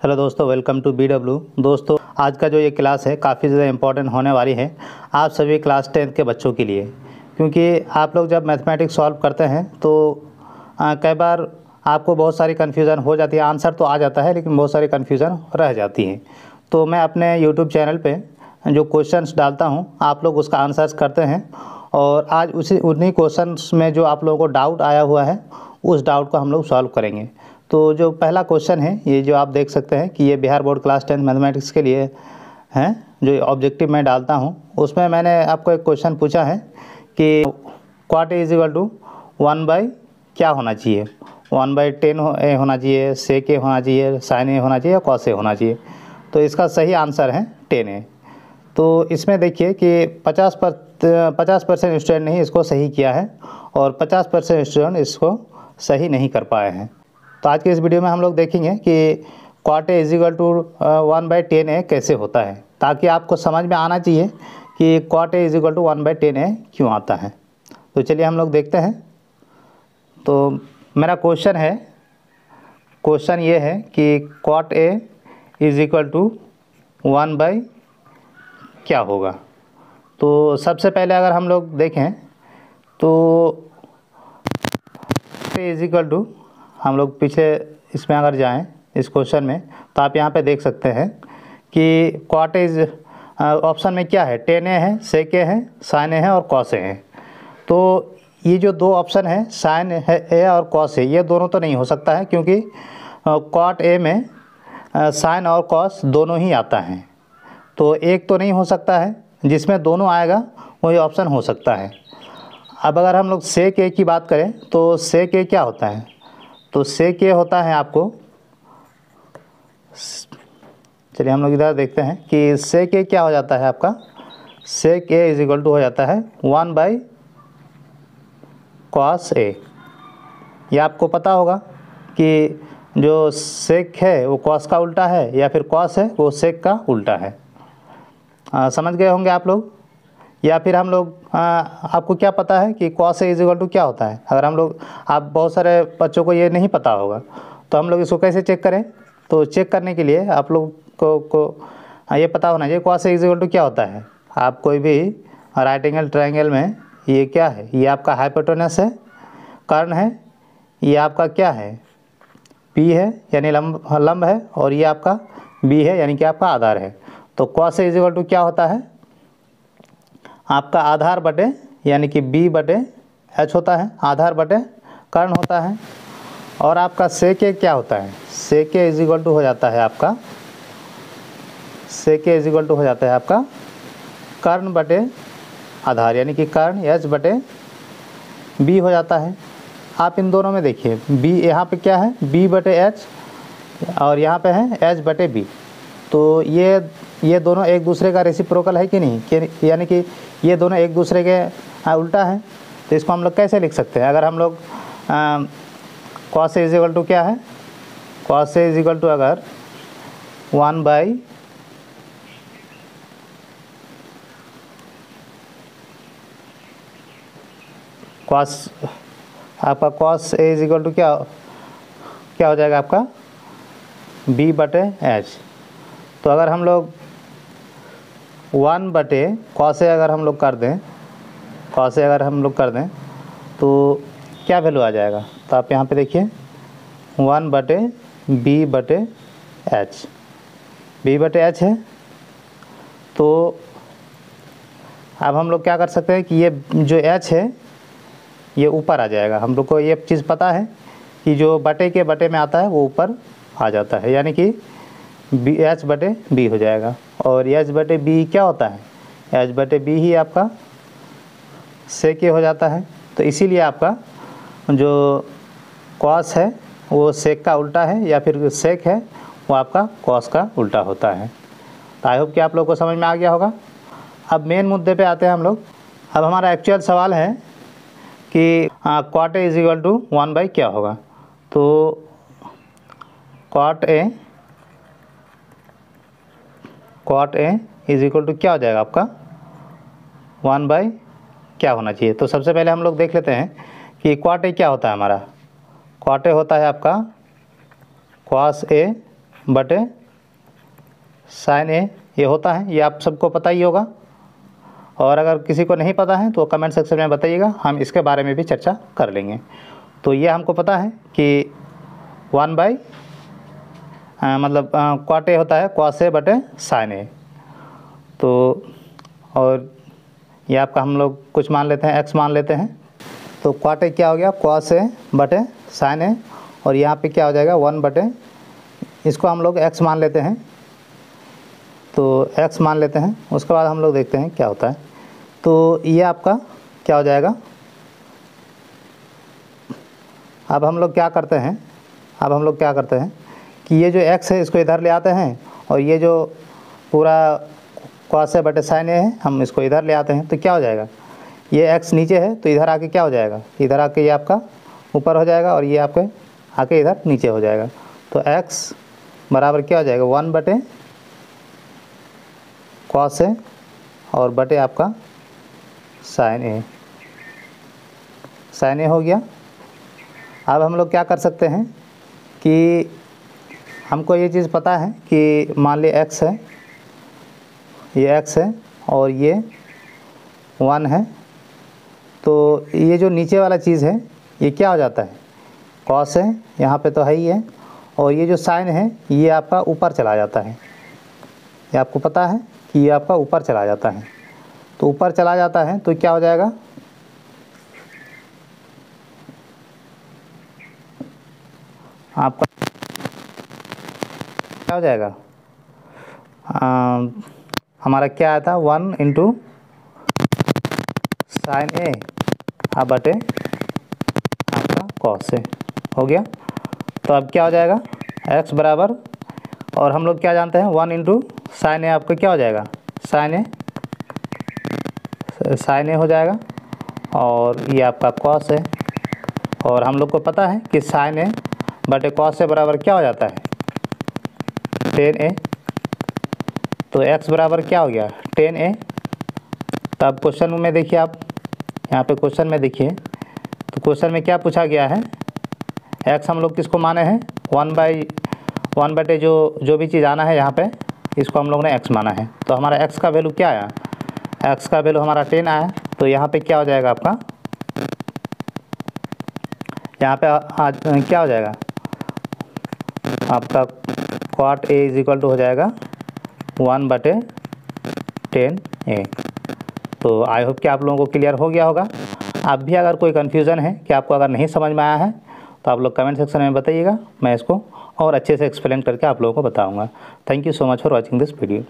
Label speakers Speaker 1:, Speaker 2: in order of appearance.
Speaker 1: Hello दोस्तों, welcome to BW। दोस्तों, आज का जो ये क्लास है काफ़ी ज़्यादा इम्पोर्टेंट होने वाली है आप सभी क्लास 10 के बच्चों के लिए, क्योंकि आप लोग जब मैथमेटिक्स सॉल्व करते हैं तो कई बार आपको बहुत सारी कन्फ्यूज़न हो जाती है। आंसर तो आ जाता है लेकिन बहुत सारी कन्फ्यूज़न रह जाती है। तो मैं अपने यूट्यूब चैनल पर जो क्वेश्चंस डालता हूँ आप लोग उसका आंसर्स करते हैं, और आज उन्हीं क्वेश्चंस में जो आप लोगों को डाउट आया हुआ है उस डाउट को हम लोग सॉल्व करेंगे। तो जो पहला क्वेश्चन है, ये जो आप देख सकते हैं कि ये बिहार बोर्ड क्लास 10 मैथमेटिक्स के लिए है, जो ऑब्जेक्टिव मैं डालता हूँ उसमें मैंने आपको एक क्वेश्चन पूछा है कि क्वाट इज इक्वल टू 1/, क्या होना चाहिए, 1/10 होना चाहिए, सेक ए होना चाहिए, साइन ए होना चाहिए या कॉस ए होना चाहिए। तो इसका सही आंसर है 10 ए। तो इसमें देखिए कि 50% स्टूडेंट ने इसको सही किया है और 50% स्टूडेंट इसको सही नहीं कर पाए हैं। तो आज के इस वीडियो में हम लोग देखेंगे कि क्वाट ए इज इक्वल टू 1/10 ए कैसे होता है, ताकि आपको समझ में आना चाहिए कि क्वाट ए इज इक्वल टू 1/10 ए क्यों आता है। तो चलिए हम लोग देखते हैं। तो मेरा क्वेश्चन ये है कि क्वाट ए इज इक्वल टू 1/, क्या होगा। तो सबसे पहले अगर हम लोग देखें तो ए इज इक्वल टू, हम लोग पीछे इसमें अगर जाएं इस क्वेश्चन में तो आप यहाँ पे देख सकते हैं कि क्वाट इज ऑप्शन में क्या है, 10 ए है, सेक ए है, साइन ए है और कॉस ए है। तो ये जो दो ऑप्शन है साइन ए और कॉस ए, ये दोनों तो नहीं हो सकता है, क्योंकि क्वाट ए में साइन और कॉस दोनों ही आता है। तो एक तो नहीं हो सकता है, जिसमें दोनों आएगा वही ऑप्शन हो सकता है। अब अगर हम लोग सेक ए की बात करें तो सेक ए क्या होता है, तो सेक ए होता है आपको, चलिए हम लोग इधर देखते हैं कि सेक ए क्या हो जाता है आपका। सेक ए इज इक्वल टू हो जाता है 1/cos ए। ये आपको पता होगा कि जो सेक है वो कॉस का उल्टा है, या फिर कॉस है वो सेक का उल्टा है। समझ गए होंगे आप लोग। या फिर हम लोग आपको क्या पता है कि cos A is equal to क्या होता है। अगर हम लोग, आप बहुत सारे बच्चों को ये नहीं पता होगा, तो हम लोग इसको कैसे चेक करें। तो चेक करने के लिए आप लोग को ये पता होना चाहिए cos A is equal to क्या होता है। आप कोई भी राइट एंगल ट्रायंगल में, ये क्या है, ये आपका हाइपोटेनस है, कर्ण है, ये आपका क्या है, पी है यानी लंब है, और ये आपका बी है यानी कि आपका आधार है। तो cos A is equal to क्या होता है, आपका आधार बटे यानी कि बी बटे एच होता है, आधार बटे कर्ण होता है। और आपका सेक ए क्या होता है, सेक ए इज इक्वल टू हो जाता है आपका, सेक ए इज इक्वल टू हो जाता है आपका कर्ण बटे आधार, यानी कि कर्ण एच बटे बी हो जाता है। आप इन दोनों में देखिए, बी यहाँ पे क्या है, बी बटे एच, और यहाँ पे है एच बटे बी। तो ये दोनों एक दूसरे का रेसिप्रोकल है कि नहीं, यानी कि ये दोनों एक दूसरे के उल्टा है। तो इसको हम लोग कैसे लिख सकते हैं, अगर हम लोग cos A is equal to क्या है, cos A is equal to अगर 1/, कॉस, आपका cos A is equal to क्या हो जाएगा आपका, बी बटे एच। तो अगर हम लोग 1/cos ए अगर हम लोग कर दें, cos ए अगर हम लोग कर दें तो क्या वैल्यू आ जाएगा। तो आप यहाँ पे देखिए 1/b बटे एच, b बटे एच है। तो अब हम लोग क्या कर सकते हैं कि ये जो h है ये ऊपर आ जाएगा। हम लोग को ये चीज़ पता है कि जो बटे के बटे में आता है वो ऊपर आ जाता है, यानी कि एच बटे बी हो जाएगा। और एच बटे बी क्या होता है, एच बटे बी ही आपका सेक ए हो जाता है। तो इसीलिए आपका जो कॉस है वो सेक का उल्टा है, या फिर सेक है वो आपका कॉस का उल्टा होता है। तो आई होप कि आप लोग को समझ में आ गया होगा। अब मेन मुद्दे पे आते हैं हम लोग। अब हमारा एक्चुअल सवाल है कि क्वाट ए इज इक्वल टू 1/, क्या होगा। तो क्वाट ए इज इक्वल टू क्या हो जाएगा आपका, 1/, क्या होना चाहिए। तो सबसे पहले हम लोग देख लेते हैं कि क्वाट ए क्या होता है हमारा। क्वाट ए होता है आपका कॉस ए बटे साइन ए ये होता है, ये आप सबको पता ही होगा। और अगर किसी को नहीं पता है तो कमेंट सेक्शन में बताइएगा, हम इसके बारे में भी चर्चा कर लेंगे। तो ये हमको पता है कि 1 बाई मतलब कॉट ए होता है कॉस ए बटे साइन ए। तो और ये आपका हम लोग कुछ मान लेते हैं, एक्स मान लेते हैं। तो कॉट ए क्या हो गया, कॉस ए बटे साइन ए, और यहाँ पे क्या हो जाएगा 1 बटे, इसको हम लोग एक्स मान लेते हैं। तो एक्स मान लेते हैं, उसके बाद हम लोग देखते हैं क्या होता है। तो ये आपका क्या हो जाएगा, अब हम लोग क्या करते हैं कि ये जो x है इसको इधर ले आते हैं, और ये जो पूरा cos ए बटे साइन ए है हम इसको इधर ले आते हैं। तो क्या हो जाएगा, ये x नीचे है तो इधर आके क्या हो जाएगा, इधर आके ये आपका ऊपर हो जाएगा, और ये आपके आके इधर नीचे हो जाएगा। तो x बराबर क्या हो जाएगा 1 बटे cos ए और बटे आपका साइन ए हो गया। अब हम लोग क्या कर सकते हैं कि हमको ये चीज़ पता है कि मान ली x है, ये x है और ये 1 है। तो ये जो नीचे वाला चीज़ है ये क्या हो जाता है, cos है, यहाँ पे तो है ही है, और ये जो साइन है ये आपका ऊपर चला जाता है। ये आपको पता है कि ये आपका ऊपर चला जाता है। तो ऊपर चला जाता है तो क्या हो जाएगा, आपका क्या हो जाएगा, हमारा क्या आया था 1 इंटू साइन ए बटे आपका कॉस ए हो गया। तो अब क्या हो जाएगा x बराबर, और हम लोग क्या जानते हैं 1 इंटू साइन ए आपका क्या हो जाएगा, साइन ए हो जाएगा, और ये आपका कॉस है। और हम लोग को पता है कि साइन ए बटे कॉस ए बराबर क्या हो जाता है, टेन ए। तो x बराबर क्या हो गया 10a। तो अब क्वेश्चन में देखिए, आप यहाँ पे क्वेश्चन में देखिए, तो क्वेश्चन में क्या पूछा गया है, x हम लोग किसको माने हैं 1 बटे जो भी चीज़ आना है यहाँ पे इसको हम लोग ने x माना है। तो हमारा x का वैल्यू क्या आया, x का वैल्यू हमारा 10 आया। तो यहाँ पे क्या हो जाएगा आपका, यहाँ पे क्या हो जाएगा आपका cot a is equal to हो जाएगा 1 बटे 10a। तो आई होप कि आप लोगों को क्लियर हो गया होगा। आप भी अगर कोई कन्फ्यूज़न है कि आपको अगर नहीं समझ में आया है तो आप लोग कमेंट सेक्शन में बताइएगा, मैं इसको और अच्छे से एक्सप्लेन करके आप लोगों को बताऊंगा। Thank you so much for watching this video.